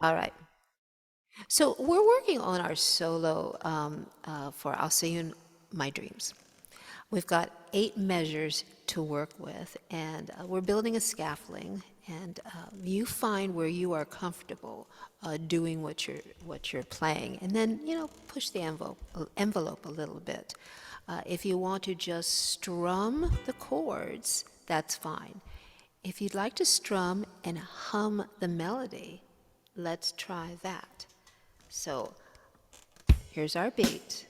All right. So we're working on our solo for I'll See You in My Dreams. We've got 8 measures to work with, and we're building a scaffolding. And you find where you are comfortable doing what you're playing, and then push the envelope a little bit. If you want to just strum the chords, that's fine. If you'd like to strum and hum the melody, let's try that. So here's our beat.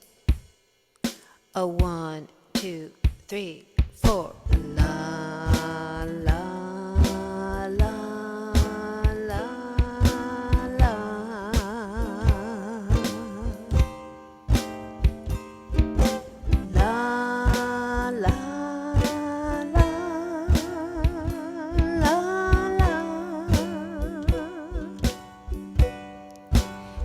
A 1, 2, 3, 4. La la la la la. La la la la la.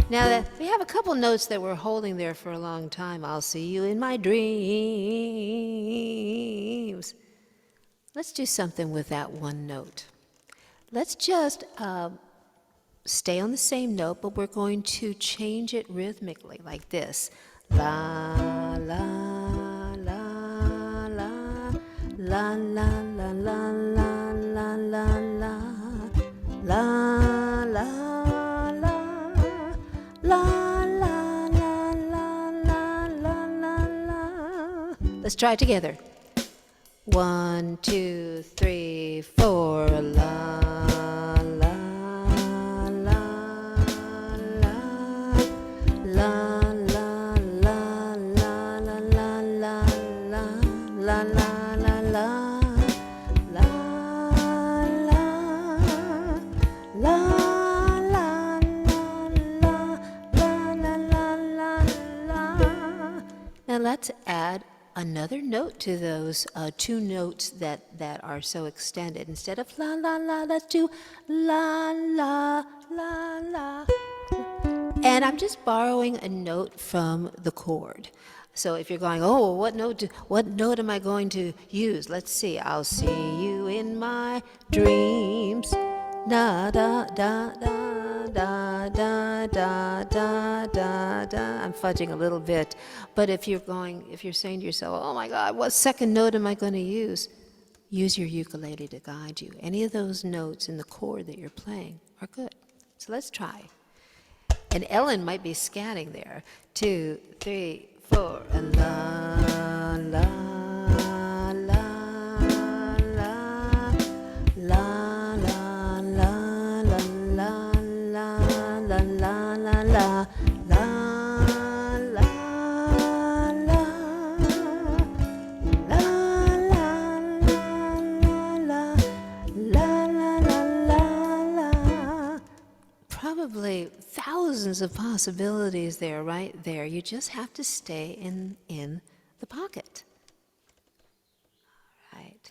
Now that we have a couple notes that we're holding there for a long time. I'll see you in my dreams. Let's do something with that one note. Let's just stay on the same note, but we're going to change it rhythmically like this. La la la la la la la la la la la la la la. La la la la la la la la. Let's try it together. 1, 2, 3, 4. La la la la la la la la la la la la la la. Now let's add another note to those 2 notes that are so extended. Instead of la la la, let's do la la la la. And I'm just borrowing a note from the chord. So if you're going, oh, what note am I going to use? Let's see. I'll see you in my dreams. Da da da da da da da da da da. I'm fudging a little bit, but if you're saying to yourself, oh my God, what second note am I going to use? Use your ukulele to guide you. Any of those notes in the chord that you're playing are good. So let's try. And Ellen might be scanning there. 2, 3, 4. And la la la la la la la la la la la la la la. Probably thousands of possibilities there, right there. You just have to stay in the pocket.